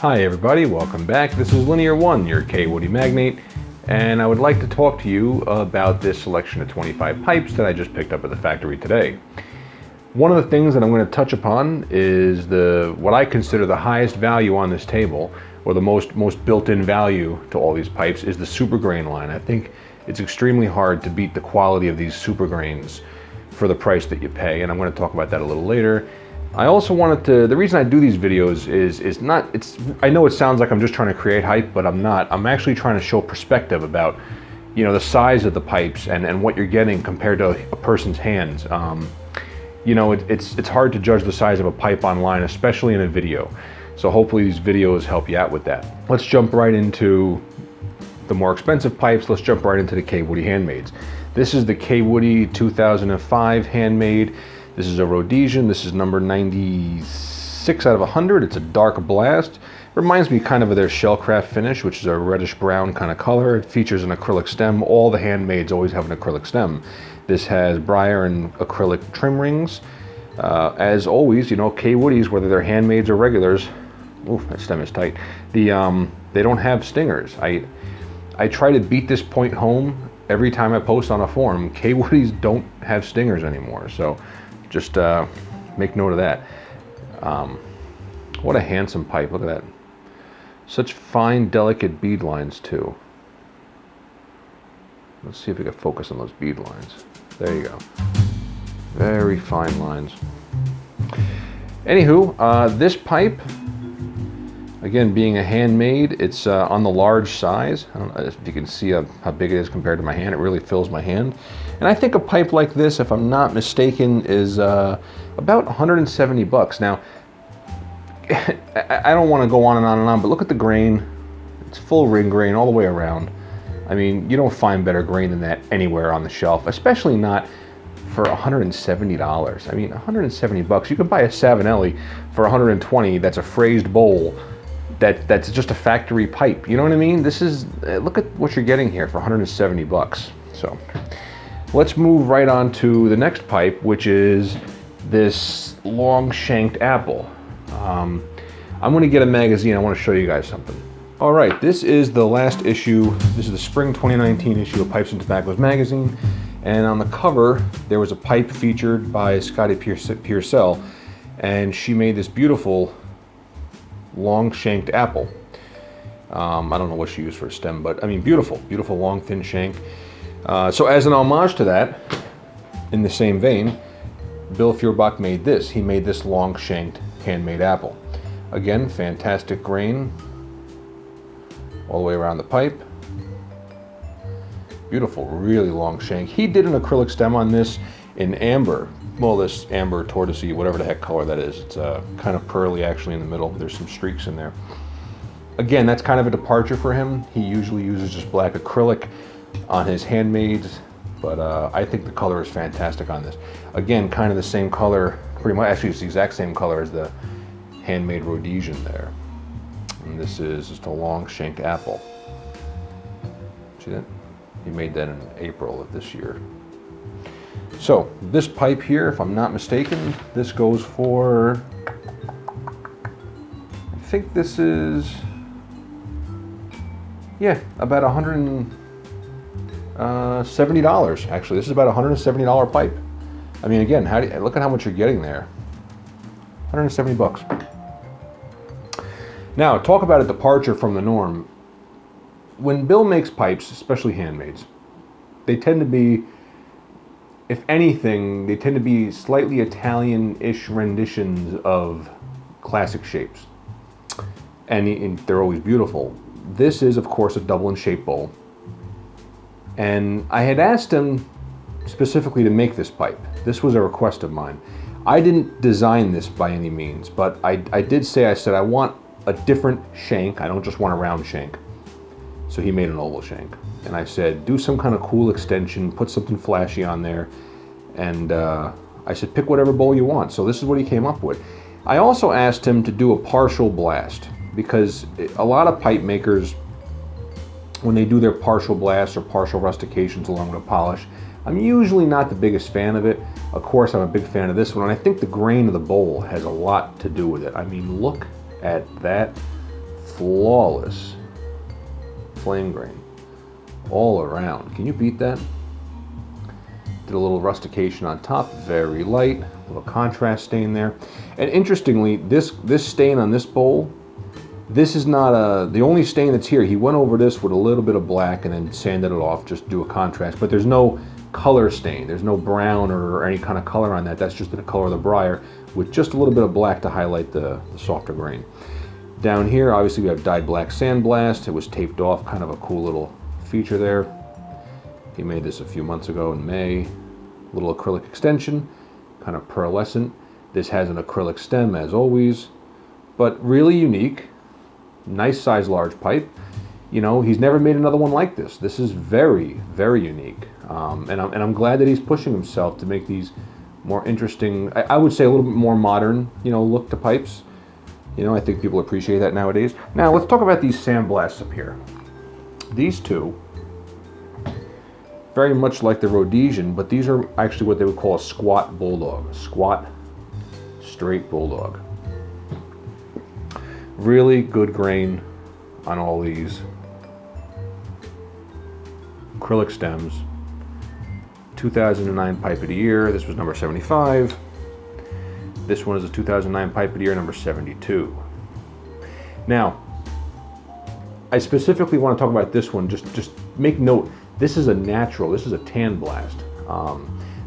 Hi everybody, welcome back. This is Linear One, your Kaywoodie magnate, and I would like to talk to you about this selection of 25 pipes that I just picked up at the factory today. One of the things that I'm going to touch upon is what I consider the highest value on this table, or the most built-in value to all these pipes, is the super grain line. I think it's extremely hard to beat the quality of these super grains for the price that you pay, and I'm going to talk about that a little later. I also wanted to, the reason I do these videos is not, I know it sounds like I'm just trying to create hype, but I'm not. I'm actually trying to show perspective about, the size of the pipes and what you're getting compared to a person's hands. It's hard to judge the size of a pipe online, especially in a video. So hopefully these videos help you out with that. Let's jump right into the more expensive pipes. Let's jump right into the Kaywoodie Handmaids. This is the Kaywoodie 2005 Handmade. This is a Rhodesian. This is number 96 out of 100. It's a dark blast. Reminds me kind of their shellcraft finish, which is a reddish brown kind of color. It features an acrylic stem. All the Handmaids always have an acrylic stem. This has briar and acrylic trim rings. As always, Kaywoodies, whether they're Handmaids or regulars, ooh, that stem is tight. They don't have stingers. I try to beat this point home every time I post on a forum. Kaywoodies don't have stingers anymore, so just make note of that. What a handsome pipe. Look at that. Such fine, delicate bead lines, too. Let's see if we can focus on those bead lines. There you go. Very fine lines. Anywho, this pipe, again, being a handmade, it's on the large size. I don't know if you can see how big it is compared to my hand. It really fills my hand. And I think a pipe like this, if I'm not mistaken, is about 170 bucks. Now, I don't want to go on and on and on, but look at the grain. It's full ring grain all the way around. I mean, you don't find better grain than that anywhere on the shelf, especially not for $170. I mean, 170 bucks. You could buy a Savinelli for 120. That's a phrased bowl. That's just a factory pipe. You know what I mean? This is, look at what you're getting here for 170 bucks. So let's move right on to the next pipe, which is this long shanked apple. I'm going to get a magazine. I want to show you guys something. All right, this is the last issue. This is the spring 2019 issue of Pipes and Tobaccos magazine. And on the cover, there was a pipe featured by Scotty Pearsell, and she made this beautiful long shanked apple. I don't know what she used for a stem, but I mean, beautiful long thin shank. So as an homage to that, in the same vein, Bill Feuerbach made this. He made this long shanked handmade apple. Again, fantastic grain all the way around the pipe. Beautiful, really long shank. He did an acrylic stem on this in amber. Well, this amber tortoisey, whatever the heck color that is. It's kind of pearly actually in the middle. There's some streaks in there. Again, that's kind of a departure for him. He usually uses just black acrylic on his handmaids, but I think the color is fantastic on this. Again, kind of the same color, pretty much, actually it's the exact same color as the handmade Rhodesian there. And this is just a long shanked apple. See that? He made that in April of this year. So this pipe here, if I'm not mistaken, this goes for, I think this is, yeah, about $170 actually. This is about a $170 pipe. I mean, again, look at how much you're getting there. 170 bucks. Now, talk about a departure from the norm. When Bill makes pipes, especially handmaids, they tend to be, if anything, they tend to be slightly Italian-ish renditions of classic shapes. And they're always beautiful. This is, of course, a Dublin-shaped bowl. And I had asked him specifically to make this pipe. This was a request of mine. I didn't design this by any means, but I said I want a different shank. I don't just want a round shank. So he made an oval shank. And I said, do some kind of cool extension, put something flashy on there. And I said, pick whatever bowl you want. So this is what he came up with. I also asked him to do a partial blast, because a lot of pipe makers, when they do their partial blasts or partial rustications along with a polish, I'm usually not the biggest fan of it. Of course, I'm a big fan of this one, and I think the grain of the bowl has a lot to do with it. I mean, look at that flawless flame grain all around. Can you beat that? Did a little rustication on top, very light, a little contrast stain there. And interestingly, this stain on this bowl, this is not the only stain that's here. He went over this with a little bit of black and then sanded it off just to do a contrast, but there's no color stain. There's no brown or any kind of color on that. That's just the color of the briar with just a little bit of black to highlight the softer grain. Down here, obviously we have dyed black sandblast. It was taped off, kind of a cool little feature there. He made this a few months ago in May. Little acrylic extension, kind of pearlescent. This has an acrylic stem as always, but really unique. Nice size large pipe. You know, he's never made another one like this. This is very, very unique. And I'm glad that he's pushing himself to make these more interesting, I would say a little bit more modern, you know, look to pipes. You know, I think people appreciate that nowadays. Now let's talk about these sandblasts up here. These two, very much like the Rhodesian, but these are actually what they would call a squat bulldog. Squat, straight bulldog. Really good grain on all these. Acrylic stems. 2009 Pipe of the Year. This was number 75. This one is a 2009 Pipe of the Year, number 72. Now, I specifically want to talk about this one. Just make note, this is a natural, this is a tan blast.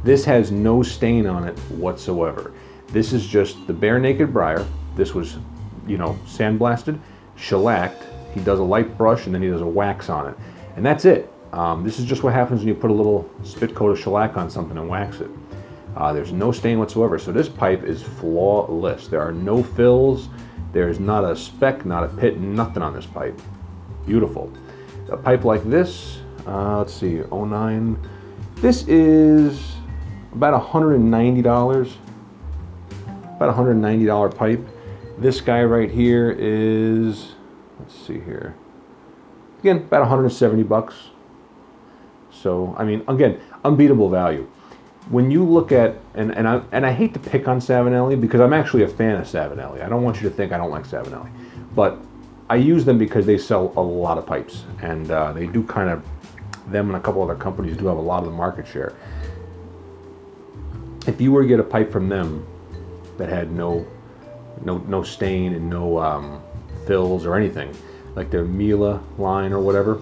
This has no stain on it whatsoever. This is just the bare naked briar. This was, you know, sandblasted, shellacked. He does a light brush and then he does a wax on it. And that's it. This is just what happens when you put a little spit coat of shellac on something and wax it. There's no stain whatsoever. So this pipe is flawless. There are no fills. There's not a speck, not a pit, nothing on this pipe. Beautiful. A pipe like this, let's see, 09. This is about $190. About $190 pipe. This guy right here is, let's see here. Again, about 170 bucks. So, I mean, again, unbeatable value. When you look at, and I hate to pick on Savinelli because I'm actually a fan of Savinelli. I don't want you to think I don't like Savinelli. But I use them because they sell a lot of pipes. And they do kind of, them and a couple other companies do have a lot of the market share. If you were to get a pipe from them that had no stain and no fills or anything, like their Mila line or whatever,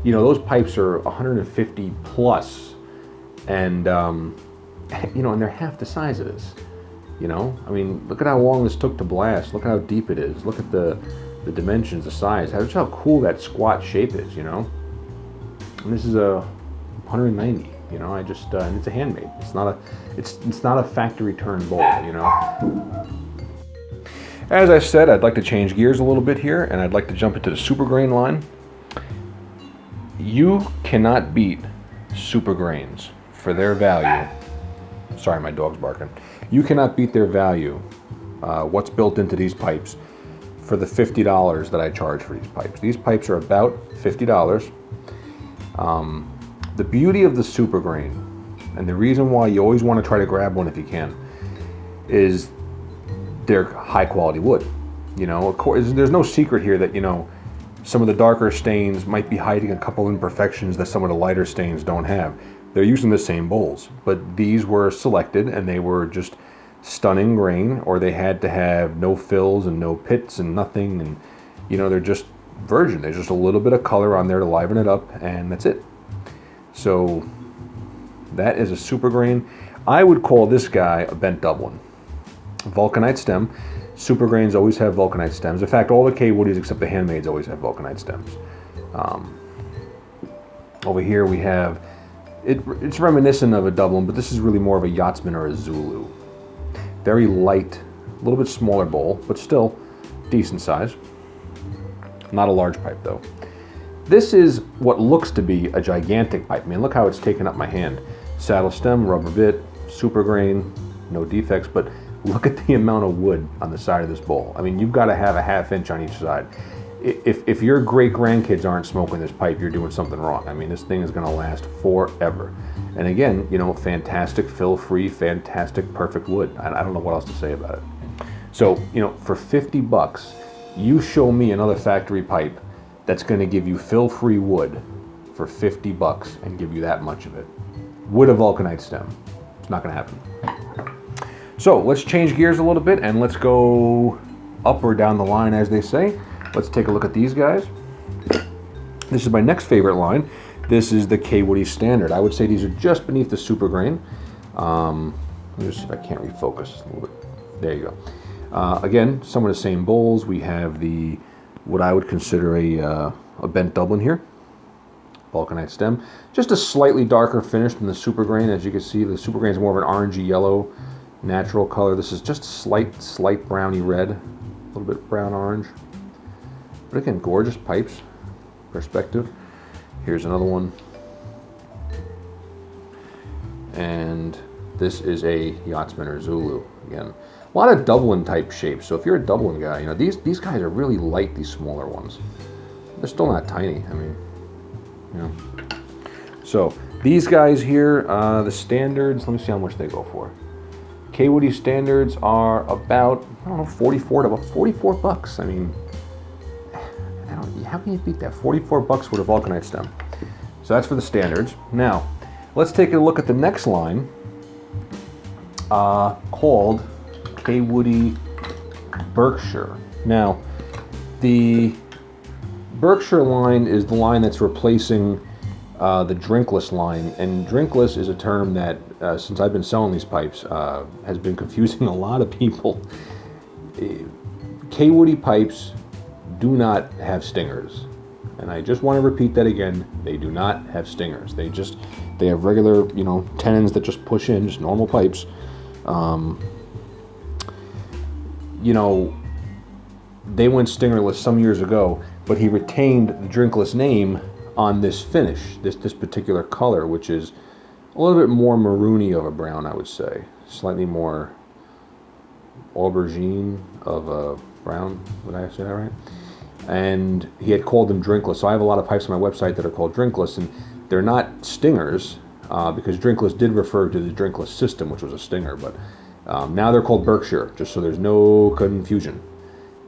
you know, those pipes are 150 plus, and you know, and they're half the size of this. You know, I mean, look at how long this took to blast. Look at how deep it is. Look at the dimensions, the size. Look how cool that squat shape is. You know, and this is a 190. You know, and it's a handmade. It's not a factory turn bowl. You know. As I said, I'd like to change gears a little bit here, and I'd like to jump into the super grain line. You cannot beat super grains for their value. Sorry, my dog's barking. You cannot beat their value, what's built into these pipes, for the $50 that I charge for these pipes. These pipes are about $50. The beauty of the super grain, and the reason why you always want to try to grab one if you can, is they're high quality wood. You know, of course, there's no secret here that, you know, some of the darker stains might be hiding a couple imperfections that some of the lighter stains don't have. They're using the same bowls, but these were selected and they were just stunning grain, or they had to have no fills and no pits and nothing, and you know, they're just virgin. There's just a little bit of color on there to liven it up, and that's it. So that is a super grain. I would call this guy a bent Dublin. Vulcanite stem. Super grains always have vulcanite stems. In fact, all the Kaywoodies except the Handmaids always have vulcanite stems. Over here we have, it's reminiscent of a Dublin, but this is really more of a Yachtsman or a Zulu. Very light, a little bit smaller bowl, but still decent size. Not a large pipe though. This is what looks to be a gigantic pipe. I mean, look how it's taken up my hand. Saddle stem, rubber bit, super grain, no defects, but look at the amount of wood on the side of this bowl. I mean, you've got to have a ½ inch on each side. If your great grandkids aren't smoking this pipe, you're doing something wrong. I mean, this thing is going to last forever. And again, you know, fantastic fill-free, fantastic, perfect wood. I don't know what else to say about it. So, you know, for 50 bucks, You show me another factory pipe that's going to give you fill-free wood for 50 bucks and give you that much of it with a vulcanite stem. It's not going to happen. So let's change gears a little bit and let's go up or down the line, as they say. Let's take a look at these guys. This is my next favorite line. This is the Kaywoodie Standard. I would say these are just beneath the super grain. Let me just see if I can't refocus a little bit. There you go. Again, some of the same bowls. We have the, what I would consider a bent Dublin here. Vulcanite stem. Just a slightly darker finish than the super grain. As you can see, the super grain is more of an orangey yellow natural color. This is just slight browny red, a little bit brown orange. But again, gorgeous pipes. Perspective. Here's another one. And this is a Yachtsman or Zulu. Again, a lot of Dublin type shapes. So if you're a Dublin guy, you know, these guys are really light, these smaller ones. They're still not tiny. I mean, you know. So these guys here, the standards, let me see how much they go for. Kaywoodie standards are about, I don't know, 44 to about 44 bucks. I mean, how can you beat that? 44 bucks with a vulcanite stem. So that's for the standards. Now, let's take a look at the next line called Kaywoodie Berkshire. Now, the Berkshire line is the line that's replacing the drinkless line, and drinkless is a term that, since I've been selling these pipes, has been confusing a lot of people. Kaywoodie pipes do not have stingers, and I just want to repeat that again. They do not have stingers. They have regular, you know, tenons that just push in, just normal pipes. You know, they went stingerless some years ago, but he retained the drinkless name on this finish, this particular color, which is a little bit more maroony of a brown, I would say. Slightly more aubergine of a brown, would I say that right? And he had called them drinkless. So I have a lot of pipes on my website that are called drinkless, and they're not stingers, because drinkless did refer to the drinkless system, which was a stinger, but now they're called Berkshire, just so there's no confusion.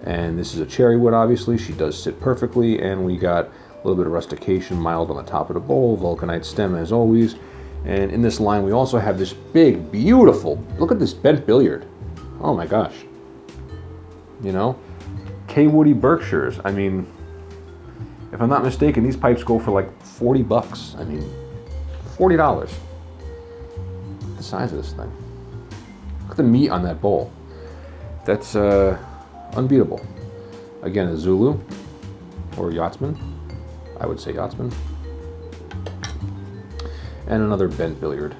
And this is a cherry wood, obviously. She does sit perfectly, and we got a little bit of rustication, mild on the top of the bowl, vulcanite stem as always. And in this line, we also have this big, beautiful, look at this bent billiard. Oh my gosh. You know, Kaywoodie Berkshires. I mean, if I'm not mistaken, these pipes go for like 40 bucks. I mean, $40. The size of this thing. Look at the meat on that bowl. That's unbeatable. Again, a Zulu or Yachtsman. I would say Yachtsman. And another bent billiard.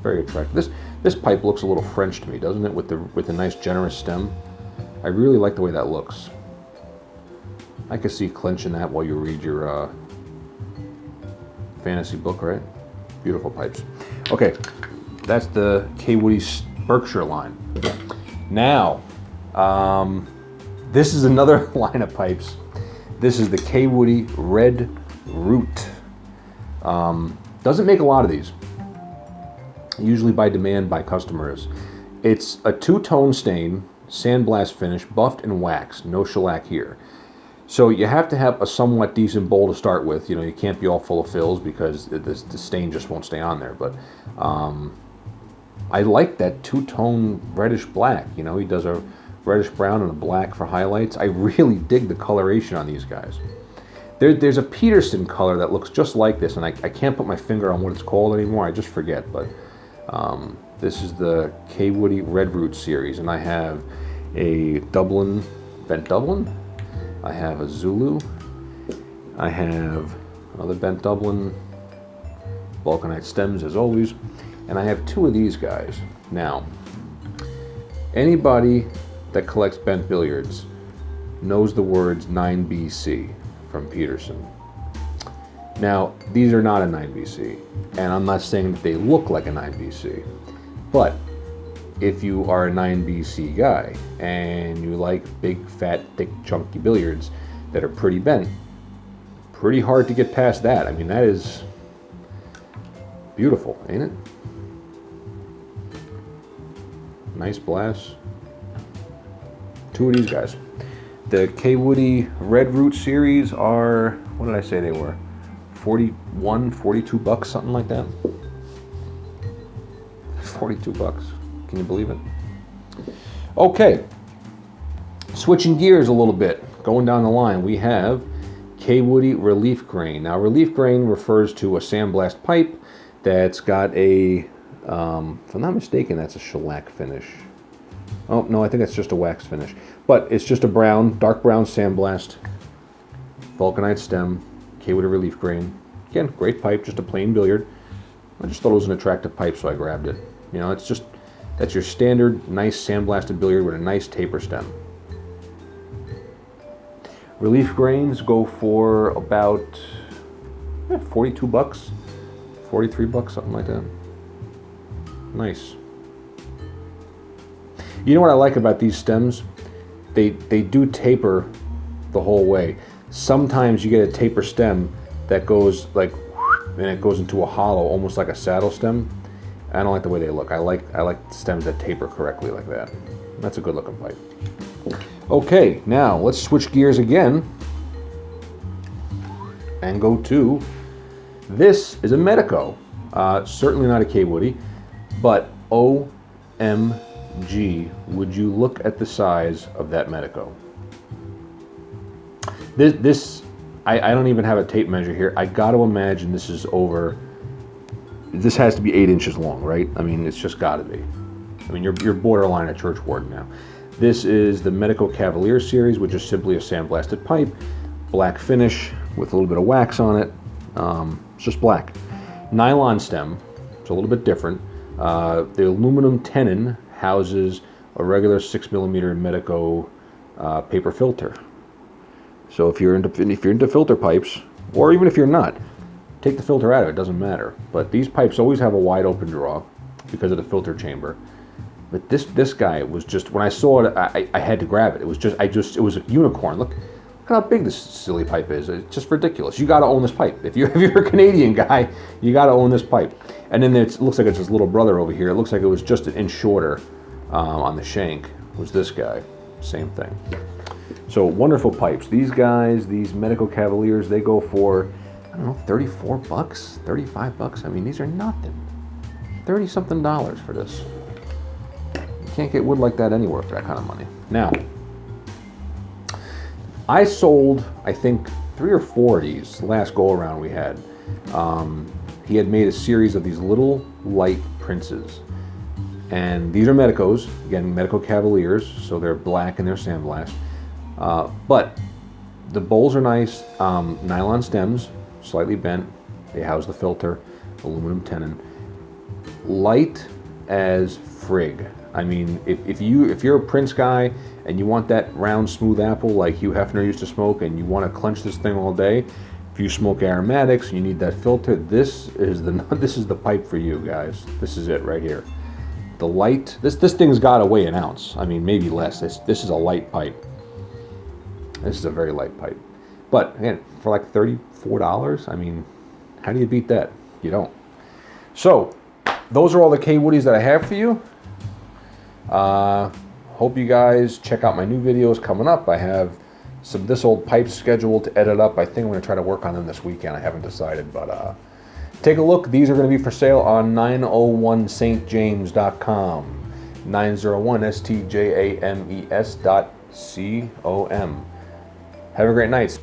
Very attractive. This pipe looks a little French to me, doesn't it? With the nice generous stem. I really like the way that looks. I could see clenching that while you read your fantasy book, right? Beautiful pipes. Okay, that's the Kaywoodie Berkshire line. Now, this is another line of pipes. This is the Kaywoodie Red Root. Doesn't make a lot of these. Usually by demand by customers. It's a two-tone stain, sandblast finish, buffed and waxed. No shellac here. So you have to have a somewhat decent bowl to start with. You know, you can't be all full of fills because the stain just won't stay on there. But I like that two-tone reddish black. You know, he does a reddish brown and a black for highlights. I really dig the coloration on these guys. There's a Peterson color that looks just like this, and I can't put my finger on what it's called anymore. I just forget, but this is the Kaywoodie Red Root series, and I have a Dublin, bent Dublin. I have a Zulu. I have another bent Dublin, vulcanite stems as always, and I have two of these guys. Now, anybody that collects bent billiards knows the words 9BC from Peterson. Now, these are not a 9BC, and I'm not saying that they look like a 9BC, but if you are a 9BC guy and you like big, fat, thick, chunky billiards that are pretty bent, pretty hard to get past that. I mean, that is beautiful, ain't it? Nice blast. 2 of these guys. The Kaywoodie Red Root series are, what did I say they were? 41, 42 bucks, something like that. 42 bucks. Can you believe it? Okay. Switching gears a little bit, going down the line, we have Kaywoodie Relief Grain. Now, relief grain refers to a sandblast pipe that's got a, if I'm not mistaken, that's a shellac finish. Oh, no, I think that's just a wax finish. But it's just a brown, dark brown sandblast, vulcanite stem, Kaywoodie Relief Grain. Again, great pipe, just a plain billiard. I just thought it was an attractive pipe, so I grabbed it. You know, it's just, that's your standard, nice sandblasted billiard with a nice taper stem. Relief grains go for about 42 bucks, 43 bucks, something like that. Nice. You know what I like about these stems? They do taper the whole way. Sometimes you get a taper stem that goes like, and it goes into a hollow, almost like a saddle stem. I don't like the way they look. I like stems that taper correctly like that. That's a good looking pipe. Okay, now let's switch gears again and go to, this is a Medico. Certainly not a Kaywoodie, but OMG, would you look at the size of that Medico? I don't even have a tape measure here. I got to imagine this is over, this has to be 8 inches long, right? I mean, it's just got to be. I mean, you're borderline a church ward now. This is the Medico Cavalier series, which is simply a sandblasted pipe, black finish with a little bit of wax on it. It's just black. Nylon stem, it's a little bit different. The aluminum tenon houses a regular 6mm Medico paper filter. So if you're into filter pipes, or even if you're not, take the filter out of it, it doesn't matter. But these pipes always have a wide open draw because of the filter chamber. But this guy was just, when I saw it, I had to grab it. It was it was a unicorn. Look how big this silly pipe is. It's just ridiculous. You got to own this pipe. If you're a Canadian guy, you got to own this pipe. And then it looks like it's his little brother over here. It looks like it was just an inch shorter on the shank. Was this guy? Same thing. So wonderful pipes. These guys, these Medico Cavaliers, they go for, I don't know, 34 bucks, 35 bucks. I mean, these are nothing. 30 something dollars for this. You can't get wood like that anywhere for that kind of money. Now, I sold, I think, 3 or 4 of these last go around we had. He had made a series of these little light princes. And these are Medicos, again, Medico Cavaliers, so they're black and they're sandblast. But the bowls are nice, nylon stems, slightly bent. They house the filter, aluminum tenon. Light as frig. I mean, if you're a Prince guy and you want that round, smooth apple like Hugh Hefner used to smoke, and you want to clench this thing all day, if you smoke aromatics and you need that filter, this is the pipe for you guys. This is it right here. The light, this thing's got to weigh an ounce. I mean, maybe less. This is a light pipe. This is a very light pipe. But again, for like $34, I mean, how do you beat that? You don't. So, those are all the Kaywoodies that I have for you. Hope you guys check out my new videos coming up. I have some this old pipes scheduled to edit up. I think I'm going to try to work on them this weekend. I haven't decided, but take a look. These are going to be for sale on 901stjames.com. 901stjames.com. Have a great night.